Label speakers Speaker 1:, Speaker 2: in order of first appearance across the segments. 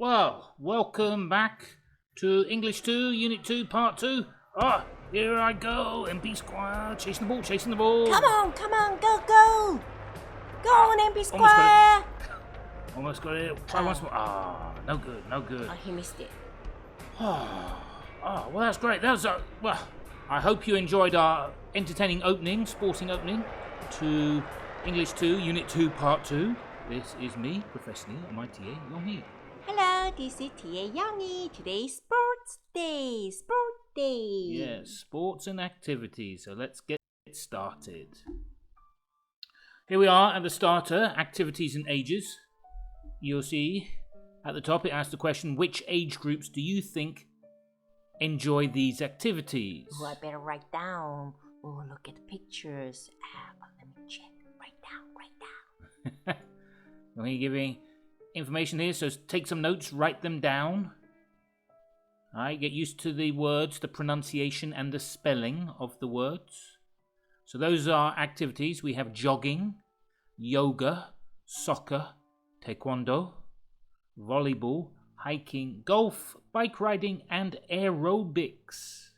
Speaker 1: Well, welcome back to English 2, Unit 2, Part 2. Ah, here I go, MP Squire, chasing the ball, chasing the ball.
Speaker 2: Come on, go! Go on, MP
Speaker 1: Almost
Speaker 2: Square!
Speaker 1: Almost got it. Try once more. Ah, no good.
Speaker 2: Oh, he missed it.
Speaker 1: Well, that's great. That was, well, I hope you enjoyed our entertaining opening, sporting opening to English 2, Unit 2, Part 2. This is me, Professor Neil, and my TA, Yong-hee.
Speaker 2: Hello, this is TA Youngie. Today's Sports Day.
Speaker 1: Yes, sports and activities. So let's get started. Here we are at the starter, activities and ages. You'll see at the top it asks the question, which age groups do you think enjoy these activities?
Speaker 2: Oh, I better write down. Oh, look at the pictures. Let me check. Write down.
Speaker 1: You're giving information here, so take some notes, write them down. Alright, get used to the words, the pronunciation and the spelling of the words. So those are activities. We have jogging, yoga, soccer, taekwondo, volleyball, hiking, golf, bike riding and aerobics.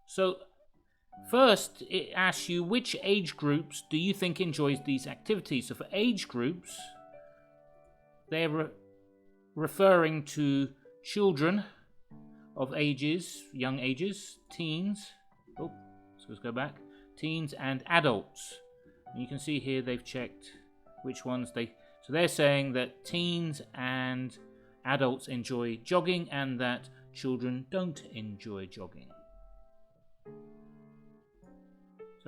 Speaker 1: So first it asks you which age groups do you think enjoys these activities. So for age groups, they're referring to children of ages, young ages, teens. Oh, so let's go back. Teens and adults. And you can see here they've checked which ones they. So they're saying that teens and adults enjoy jogging and that children don't enjoy jogging. So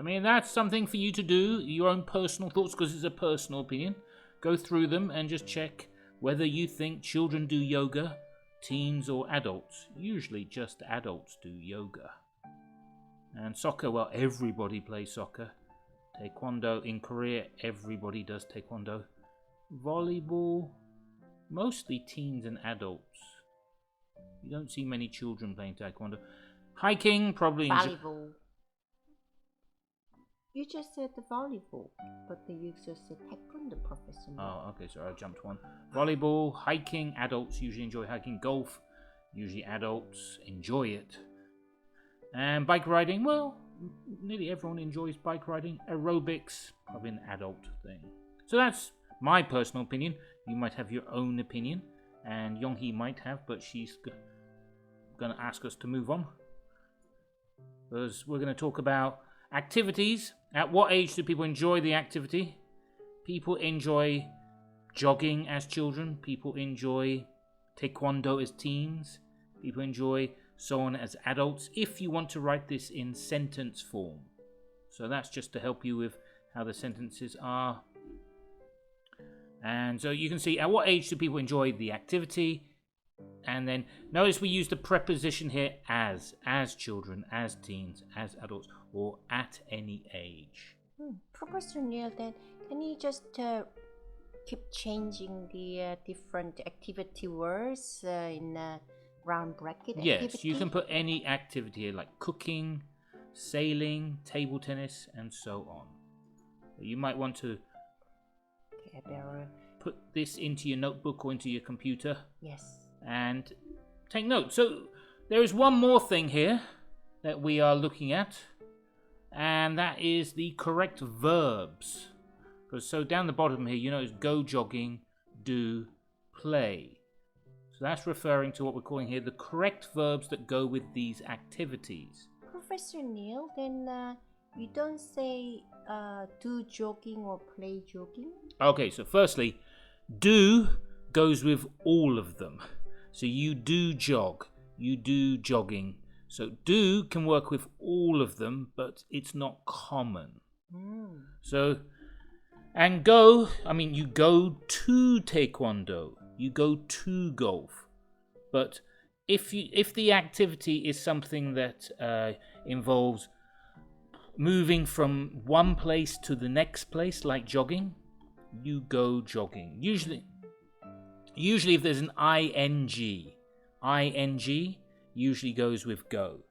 Speaker 1: I mean that's something for you to do. Your own personal thoughts, because it's a personal opinion. Go through them and just check whether you think children do yoga, teens or adults. Usually just adults do yoga. And soccer, well, everybody plays soccer. Taekwondo, in Korea, everybody does taekwondo. Volleyball, mostly teens and adults. You don't see many children playing taekwondo. Hiking, probably...
Speaker 2: Volleyball. You just said the volleyball, but you just said taekwondo, Professor.
Speaker 1: Oh, okay, sorry, I jumped one. Volleyball, hiking, adults usually enjoy hiking. Golf, usually adults enjoy it. And bike riding, well, nearly everyone enjoys bike riding. Aerobics, probably an adult thing. So that's my personal opinion. You might have your own opinion, and Yong-hee might have, but she's going to ask us to move on. Because we're going to talk about activities. At what age do people enjoy the activity? People enjoy jogging as children. People enjoy taekwondo as teens. People enjoy so on as adults. If you want to write this in sentence form. So that's just to help you with how the sentences are. And so you can see at what age do people enjoy the activity. And then notice we use the preposition here as children, as teens, as adults, or at any age.
Speaker 2: Professor Neil, then can you just keep changing the different activity words in round bracket activity?
Speaker 1: Yes, you can put any activity here, like cooking, sailing, table tennis, and so on. You might want to put this into your notebook or into your computer.
Speaker 2: Yes. And
Speaker 1: take note. So there is one more thing here that we are looking at, and that is the correct verbs. Because so down the bottom here, you notice go jogging, do, play. So that's referring to what we're calling here the correct verbs that go with these activities.
Speaker 2: Professor Neil, then you don't say do jogging or play jogging?
Speaker 1: Okay, so firstly, do goes with all of them. So you do jog, you do jogging. So do can work with all of them, but it's not common. So, and go, I mean you go to taekwondo, you go to golf. But if the activity is something that involves moving from one place to the next place, like jogging, you go jogging. Usually if there's an ing usually goes with go.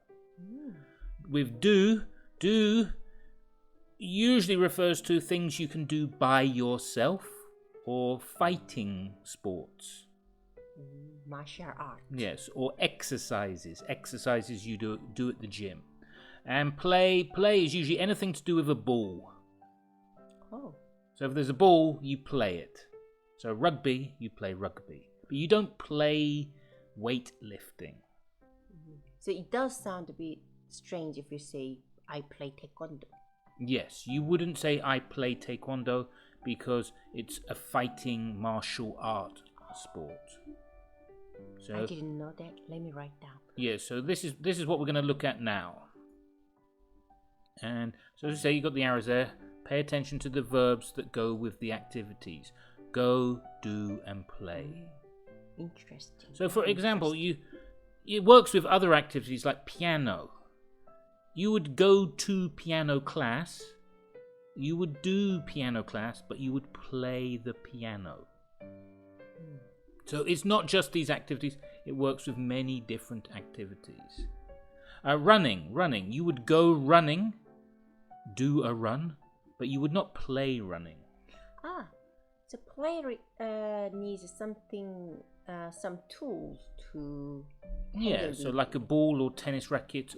Speaker 1: With do usually refers to things you can do by yourself or fighting sports.
Speaker 2: Martial art.
Speaker 1: Yes, or exercises. Exercises you do at the gym. And play is usually anything to do with a ball.
Speaker 2: Oh.
Speaker 1: So if there's a ball, you play it. So rugby, you play rugby. But you don't play weightlifting.
Speaker 2: So it does sound a bit strange if you say, I play taekwondo.
Speaker 1: Yes, you wouldn't say I play taekwondo because it's a fighting martial art sport. So,
Speaker 2: I didn't know that. Let me write down.
Speaker 1: Yeah, so this is what we're going to look at now. And so as I say, you got the arrows there. Pay attention to the verbs that go with the activities. Go, do, and play.
Speaker 2: Interesting.
Speaker 1: So for example, it works with other activities like piano. You would go to piano class. You would do piano class, but you would play the piano. So it's not just these activities. It works with many different activities. Running. You would go running, do a run, but you would not play running.
Speaker 2: So play needs something, some tools to.
Speaker 1: Yeah, so like a ball or tennis racket.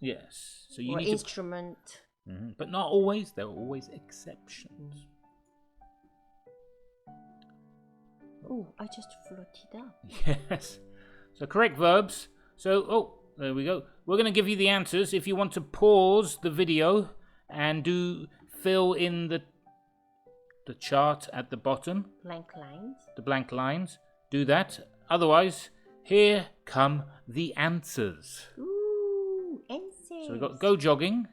Speaker 1: Yes. So you
Speaker 2: or
Speaker 1: need
Speaker 2: instrument.
Speaker 1: But not always. There are always exceptions.
Speaker 2: Oh, I just floated up.
Speaker 1: Yes. So correct verbs. So, there we go. We're going to give you the answers. If you want to pause the video and fill in the chart at the bottom.
Speaker 2: Blank lines.
Speaker 1: The blank lines. Do that. Otherwise, here come the answers.
Speaker 2: Ooh, answers.
Speaker 1: So we've got go jogging,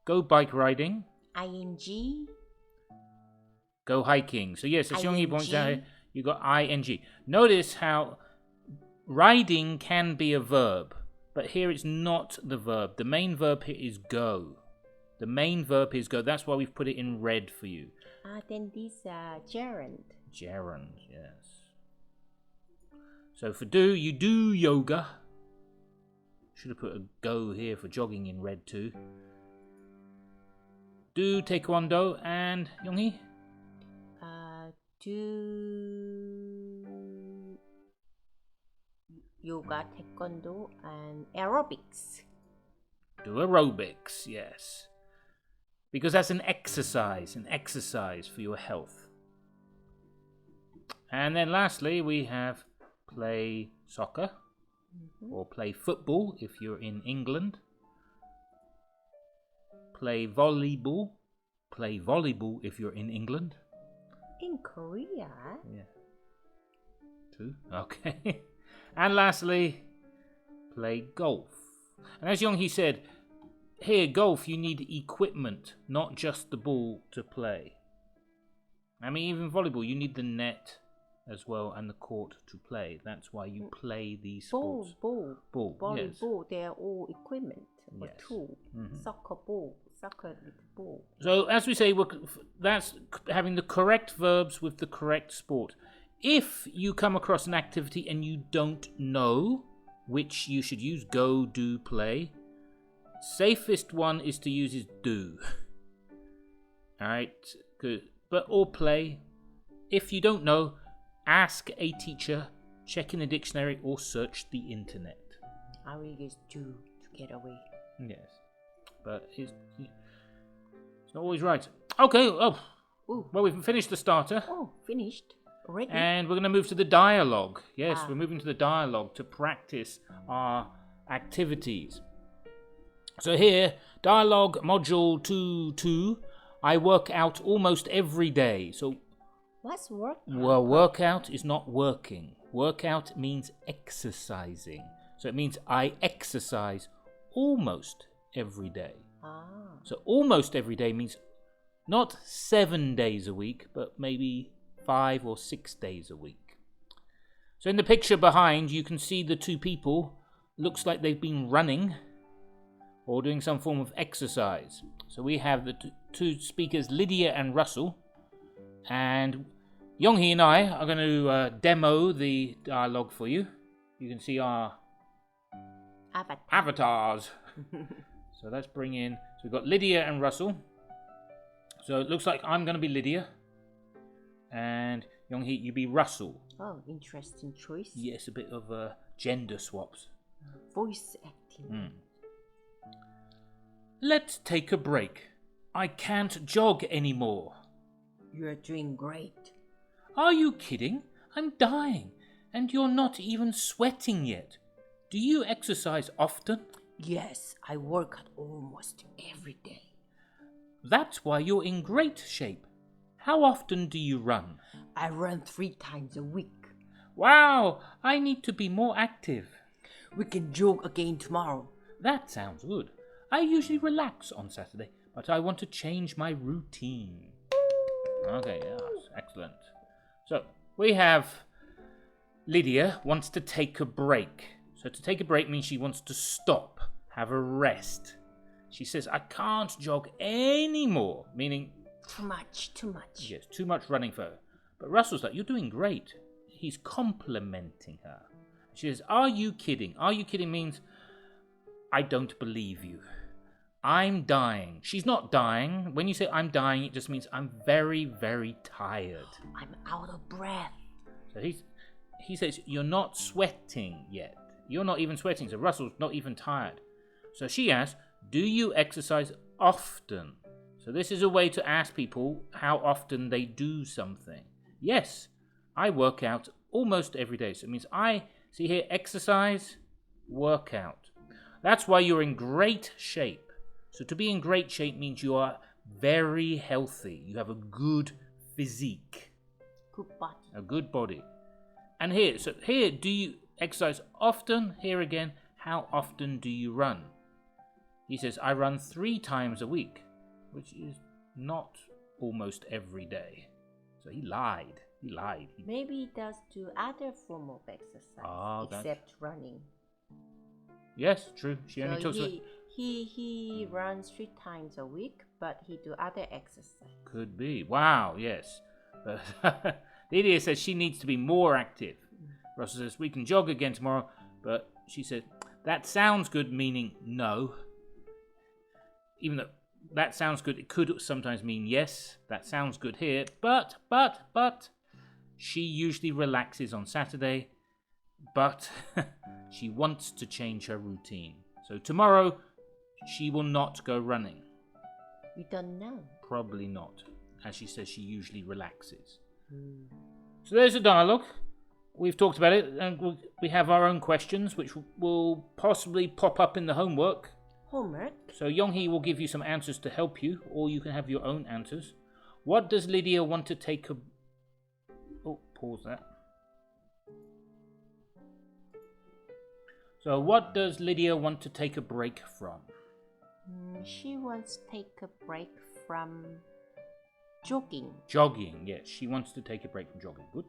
Speaker 1: go bike riding,
Speaker 2: ing,
Speaker 1: go hiking. So yes, as Yoongi points out here,
Speaker 2: ing.
Speaker 1: you got ing. Notice how riding can be a verb, but here it's not the verb. The main verb here is go. The main verb is go. That's why we've put it in red for you.
Speaker 2: Then these are gerund.
Speaker 1: Gerund, yes. So for do, you do yoga. Should have put a go here for jogging in red too. Do taekwondo and Yoongi?
Speaker 2: Do yoga, taekwondo, and aerobics.
Speaker 1: Do aerobics, yes. Because that's an exercise for your health. And then lastly, we have play soccer or play football if you're in England. Play volleyball if you're in England.
Speaker 2: In Korea?
Speaker 1: Yeah. Two? Okay. And lastly, play golf. And as Yoonghee said, here, golf, you need equipment, not just the ball to play. I mean, even volleyball, you need the net as well and the court to play. That's why you play these sports.
Speaker 2: Ball. Volleyball,
Speaker 1: yes.
Speaker 2: they are all equipment or
Speaker 1: Yes.
Speaker 2: tool. Soccer ball, soccer with ball.
Speaker 1: So, as we say, that's having the correct verbs with the correct sport. If you come across an activity and you don't know which you should use, go, do, play, safest one is to use is do. Alright, good. Or play. If you don't know, ask a teacher, check in the dictionary, or search the internet.
Speaker 2: I will use do to get away.
Speaker 1: Yes. But it's not always right. Okay, well, we've finished the starter.
Speaker 2: Oh, finished. Already?
Speaker 1: And we're going to move to the dialogue. Yes, we're moving to the dialogue to practice our activities. So here, dialogue module 2.2. I work out almost every day. So,
Speaker 2: what's work?
Speaker 1: Well, workout is not working. Workout means exercising. So it means I exercise almost every day. So almost every day means not 7 days a week, but maybe 5 or 6 days a week. So in the picture behind, you can see the two people. Looks like they've been running or doing some form of exercise. So we have the two speakers, Lydia and Russell. And Yoonghee and I are going to demo the dialogue for you. You can see our avatars. So let's bring in... So we've got Lydia and Russell. So it looks like I'm going to be Lydia. And Young-hee, you be Russell.
Speaker 2: Oh, interesting choice.
Speaker 1: Yes, a bit of gender swaps.
Speaker 2: Voice acting.
Speaker 1: Let's take a break. I can't jog anymore.
Speaker 2: You're doing great.
Speaker 1: Are you kidding? I'm dying, and you're not even sweating yet. Do you exercise often?
Speaker 2: Yes, I work out almost every day.
Speaker 1: That's why you're in great shape. How often do you run?
Speaker 2: I run 3 times a week.
Speaker 1: Wow, I need to be more active.
Speaker 2: We can jog again tomorrow.
Speaker 1: That sounds good. I usually relax on Saturday, but I want to change my routine. Okay, yes, excellent. So, we have Lydia wants to take a break. So to take a break means she wants to stop, have a rest. She says, I can't jog anymore, meaning...
Speaker 2: Too much.
Speaker 1: Yes, too much running for her. But Russell's like, you're doing great. He's complimenting her. She says, are you kidding? Are you kidding means, I don't believe you. I'm dying. She's not dying. When you say I'm dying, it just means I'm very, very tired.
Speaker 2: I'm out of breath.
Speaker 1: So he says, you're not sweating yet. You're not even sweating, so Russell's not even tired. So she asks, do you exercise often? So this is a way to ask people how often they do something. Yes, I work out almost every day. So it means see here, exercise, workout. That's why you're in great shape. So to be in great shape means you are very healthy. You have a good physique.
Speaker 2: Good body.
Speaker 1: A good body. And here, do you exercise often? Here again, how often do you run? He says, I run 3 times a week, which is not almost every day. So he lied.
Speaker 2: Maybe he does do other form of exercise except running.
Speaker 1: Yes, true. She only talks about...
Speaker 2: He runs 3 times a week, but he do other exercise.
Speaker 1: Could be. Wow, yes. But Lydia says she needs to be more active. Russell says, we can jog again tomorrow. But she said, that sounds good, meaning no. Even though that sounds good, it could sometimes mean yes. That sounds good here. But, she usually relaxes on Saturday. But she wants to change her routine. So tomorrow, she will not go running.
Speaker 2: We don't know.
Speaker 1: Probably not. As she says, she usually relaxes. So there's a dialogue. We've talked about it, and we have our own questions, which will possibly pop up in the homework.
Speaker 2: Homework?
Speaker 1: So Young-hee will give you some answers to help you, or you can have your own answers. What does Lydia want to take a... Oh, pause that. So what does Lydia want to take a break from?
Speaker 2: She wants to take a break from jogging.
Speaker 1: Jogging, yes. She wants to take a break from jogging. Good.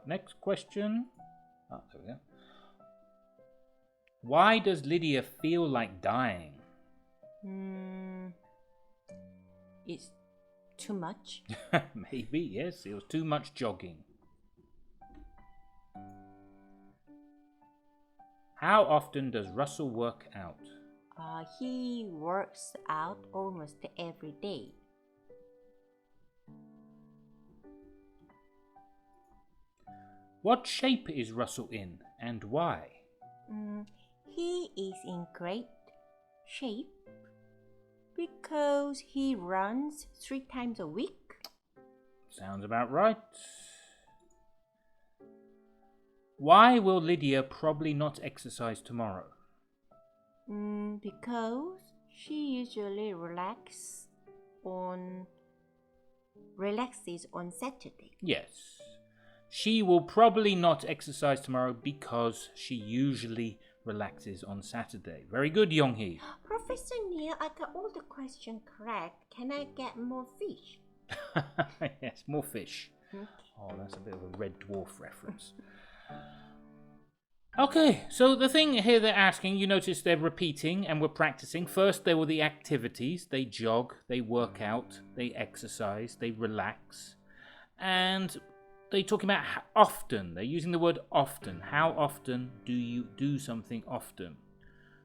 Speaker 1: Next question. There we go. Why does Lydia feel like dying?
Speaker 2: It's too much.
Speaker 1: Maybe, yes. It was too much jogging. How often does Russell work out?
Speaker 2: He works out almost every day.
Speaker 1: What shape is Russell in and why?
Speaker 2: He is in great shape because he runs 3 times a week.
Speaker 1: Sounds about right. Why will Lydia probably not exercise tomorrow?
Speaker 2: Because she usually relaxes on Saturday.
Speaker 1: Yes. She will probably not exercise tomorrow because she usually relaxes on Saturday. Very good, Young-hee.
Speaker 2: Professor Neil, I got all the questions correct. Can I get more fish?
Speaker 1: Yes, more fish.
Speaker 2: Okay.
Speaker 1: Oh, that's a bit of a Red Dwarf reference. Okay, so the thing here they're asking, you notice they're repeating and we're practicing. First, there were the activities. They jog, they work out, they exercise, they relax. And they're talking about often. They're using the word often. How often do you do something often?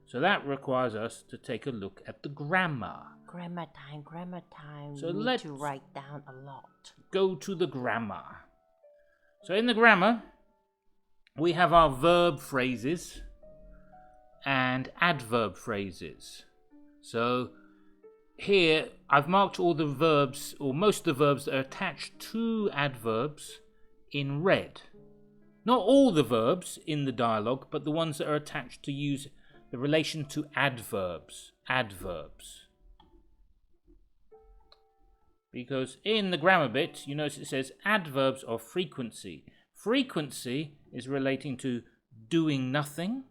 Speaker 1: So that requires us to take a look at the grammar.
Speaker 2: grammar time, grammar time.
Speaker 1: So
Speaker 2: We need
Speaker 1: let's
Speaker 2: to write down a lot.
Speaker 1: go to the grammar. So in the grammar, we have our verb phrases and adverb phrases. So here, I've marked all the verbs, or most of the verbs that are attached to adverbs in red. Not all the verbs in the dialogue, but the ones that are attached to use the relation to adverbs. Adverbs. Because in the grammar bit, you notice it says adverbs of frequency. Frequency is relating to doing nothing,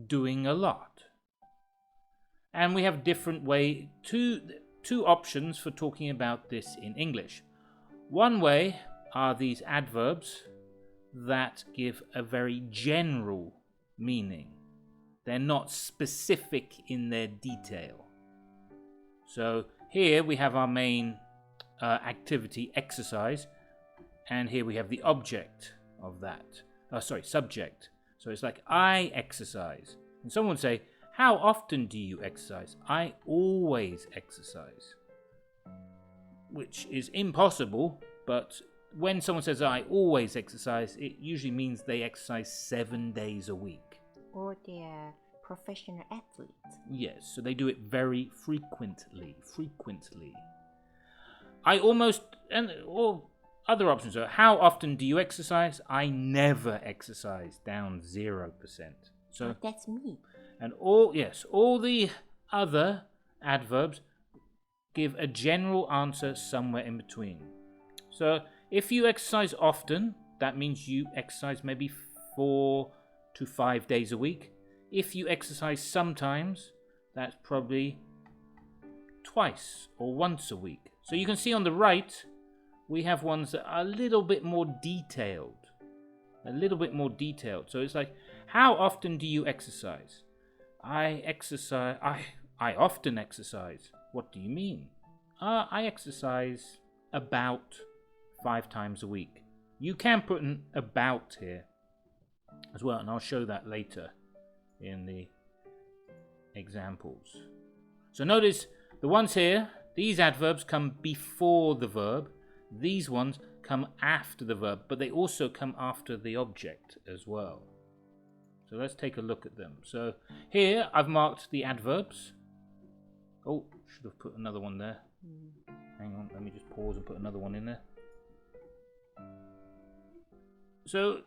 Speaker 1: doing a lot. And we have different two options for talking about this in English. One way are these adverbs that give a very general meaning. They're not specific in their detail. So here we have our main activity, exercise, and here we have the object of that. Subject. So it's like, I exercise. And someone would say, how often do you exercise? I always exercise. Which is impossible, but when someone says, I always exercise, it usually means they exercise 7 days a week.
Speaker 2: Or they're professional athletes.
Speaker 1: Yes, so they do it very frequently. I almost, or other options are, how often do you exercise? I never exercise, down 0%. So
Speaker 2: that's me.
Speaker 1: And all the other adverbs give a general answer somewhere in between. So if you exercise often, that means you exercise maybe 4 to 5 days a week. If you exercise sometimes, that's probably twice or once a week. So you can see on the right, we have ones that are a little bit more detailed. So it's like, how often do you exercise? I often exercise. What do you mean? I exercise about 5 times a week. You can put an about here as well, and I'll show that later in the examples. So notice the ones here, these adverbs come before the verb. These ones come after the verb, but they also come after the object as well. So let's take a look at them. So here I've marked the adverbs. Oh, should have put another one there. Hang on, let me just pause and put another one in there. So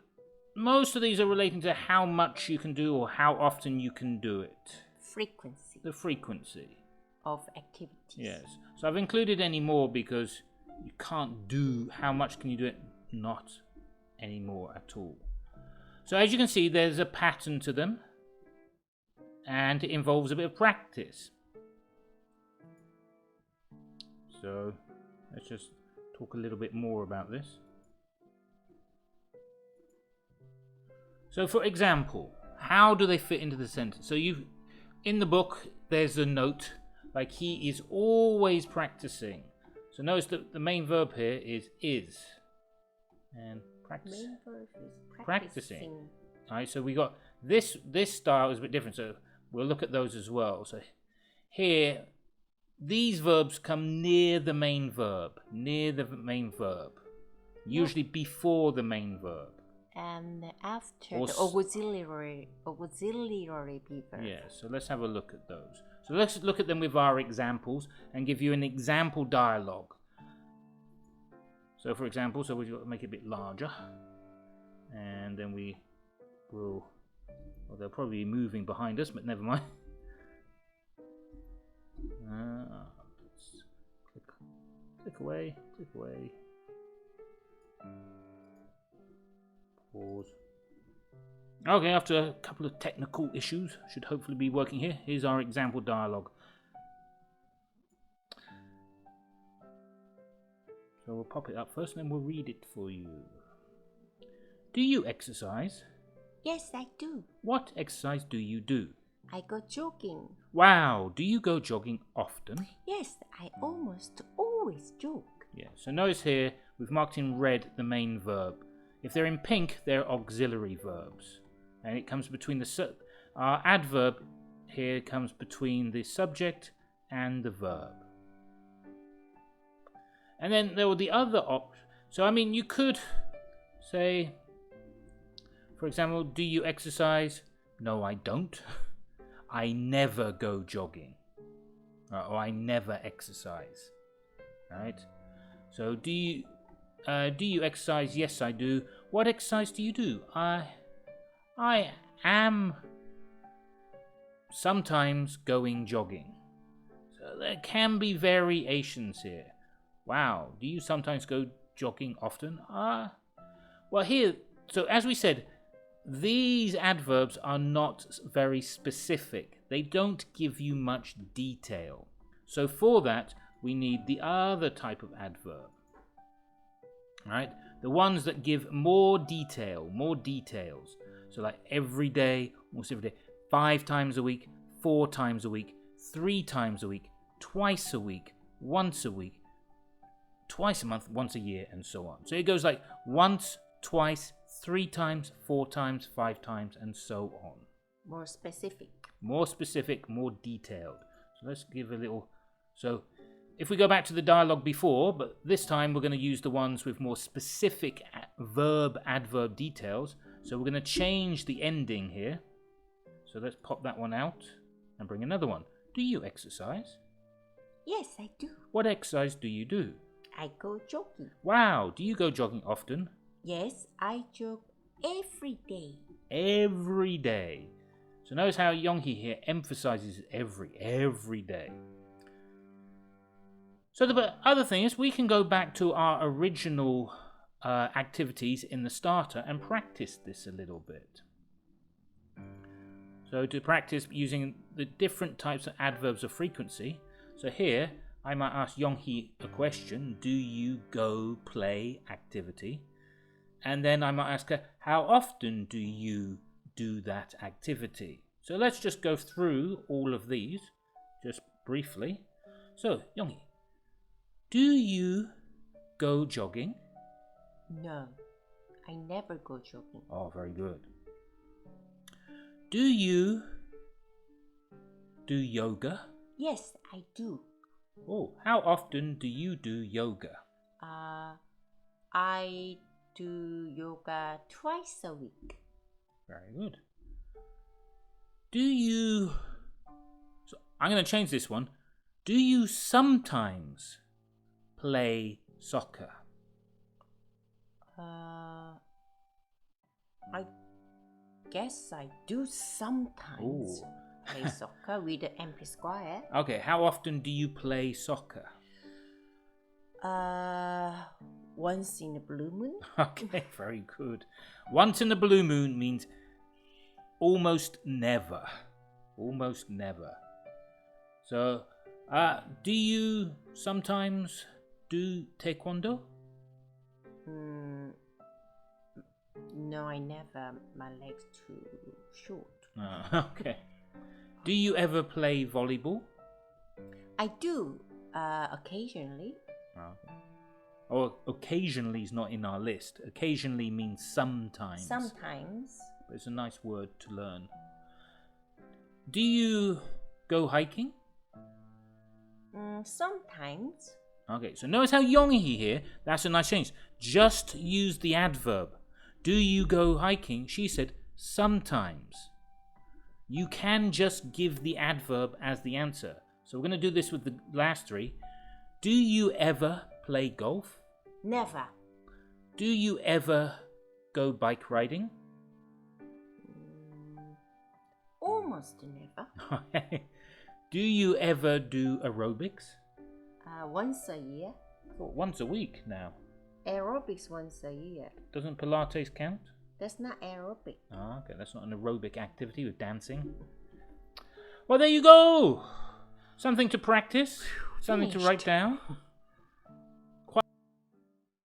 Speaker 1: most of these are relating to how much you can do or how often you can do it.
Speaker 2: Frequency.
Speaker 1: The frequency
Speaker 2: of activities.
Speaker 1: Yes. So I've included any more because you can't do how much can you do it? Not anymore at all. So as you can see, there's a pattern to them, and it involves a bit of practice. So let's just talk a little bit more about this. So for example, how do they fit into the sentence? So in the book, there's a note, like he is always practicing. So notice that the main verb here is. And practice.
Speaker 2: Main verb is
Speaker 1: practicing. Alright, so we got this style is a bit different, so we'll look at those as well. So here, these verbs come near the main verb. Usually before the main verb.
Speaker 2: And after the auxiliary verb.
Speaker 1: Yeah, so let's have a look at those. So let's look at them with our examples and give you an example dialogue. So for example, so we'll make it a bit larger. And then we will, well, they'll probably be moving behind us, but never mind. Let's click away. Pause. Okay, after a couple of technical issues, should hopefully be working here. Here's our example dialogue. So we'll pop it up first and then we'll read it for you. Do you exercise?
Speaker 2: Yes, I do.
Speaker 1: What exercise do you do?
Speaker 2: I go jogging.
Speaker 1: Wow, do you go jogging often?
Speaker 2: Yes, I almost always jog.
Speaker 1: Yeah, so notice here, we've marked in red the main verb. If they're in pink, they're auxiliary verbs. And it comes between our adverb here comes between the subject and the verb. And then there were the other options. So, I mean, you could say, for example, do you exercise? No, I don't. I never go jogging. Or I never exercise. Right? So, do you exercise? Yes, I do. What exercise do you do? I am sometimes going jogging. So there can be variations here. Wow, do you sometimes go jogging often? Well, here, so as we said, these adverbs are not very specific. They don't give you much detail. So for that, we need the other type of adverb. Right? The ones that give more detail, more details. So like every day, almost every day, 5 times a week, 4 times a week, 3 times a week, twice a week, once a week, twice a month, once a year, and so on. So it goes like once, twice, 3 times, 4 times, 5 times, and so on.
Speaker 2: More specific.
Speaker 1: More specific, more detailed. So let's give a little... So if we go back to the dialogue before, but this time we're going to use the ones with more specific verb-adverb details. So we're going to change the ending here. So let's pop that one out and bring another one. Do you exercise?
Speaker 2: Yes, I do.
Speaker 1: What exercise do you do?
Speaker 2: I go jogging.
Speaker 1: Wow, do you go jogging often?
Speaker 2: Yes, I jog every day.
Speaker 1: Every day. So notice how Yonghee here emphasizes every day. So the other thing is we can go back to our original activities in the starter and practice this a little bit. So to practice using the different types of adverbs of frequency. So here I might ask Yonghee a question. Do you go play activity? And then I might ask her, how often do you do that activity? So let's just go through all of these just briefly. So Yonghee, do you go jogging?
Speaker 2: No, I never go jogging.
Speaker 1: Oh, very good. Do you do yoga?
Speaker 2: Yes, I do.
Speaker 1: Oh, how often do you do yoga?
Speaker 2: I do yoga twice a week.
Speaker 1: Very good. Do you... So I'm going to change this one. Do you sometimes play soccer?
Speaker 2: I guess I do sometimes play soccer with the MP Square.
Speaker 1: Okay, how often do you play soccer?
Speaker 2: Once in a blue moon.
Speaker 1: Okay, very good. Once in a blue moon means almost never. Almost never. So, do you sometimes do taekwondo?
Speaker 2: No, I never. My leg's too short.
Speaker 1: Okay. Do you ever play volleyball?
Speaker 2: I do, occasionally.
Speaker 1: Okay. Or occasionally is not in our list. Occasionally means sometimes.
Speaker 2: Sometimes.
Speaker 1: But it's a nice word to learn. Do you go hiking?
Speaker 2: Sometimes.
Speaker 1: Okay, so notice how Yonghee here, that's a nice change. Just use the adverb. Do you go hiking? She said sometimes. You can just give the adverb as the answer. So we're going to do this with the last 3. Do you ever play golf?
Speaker 2: Never.
Speaker 1: Do you ever go bike riding?
Speaker 2: Almost never.
Speaker 1: Do you ever do aerobics?
Speaker 2: Once a year.
Speaker 1: Oh, once a week now.
Speaker 2: Aerobics once a year.
Speaker 1: Doesn't Pilates count?
Speaker 2: That's not aerobic.
Speaker 1: Oh, okay, that's not an aerobic activity with dancing. Well, there you go. Something to practice, something to write down. Quite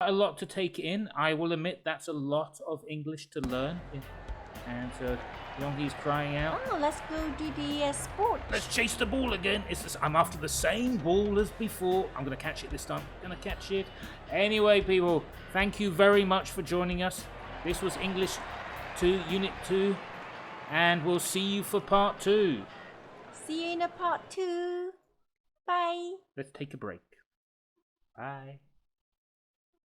Speaker 1: a lot to take in. I will admit that's a lot of English to learn. And so Yonghee's crying out.
Speaker 2: Oh, let's go do the sport.
Speaker 1: Let's chase the ball again. I'm after the same ball as before. I'm going to catch it this time. Going to catch it. Anyway, people, thank you very much for joining us. This was English 2, Unit 2. And we'll see you for Part 2.
Speaker 2: See you in a part 2. Bye.
Speaker 1: Let's take a break. Bye.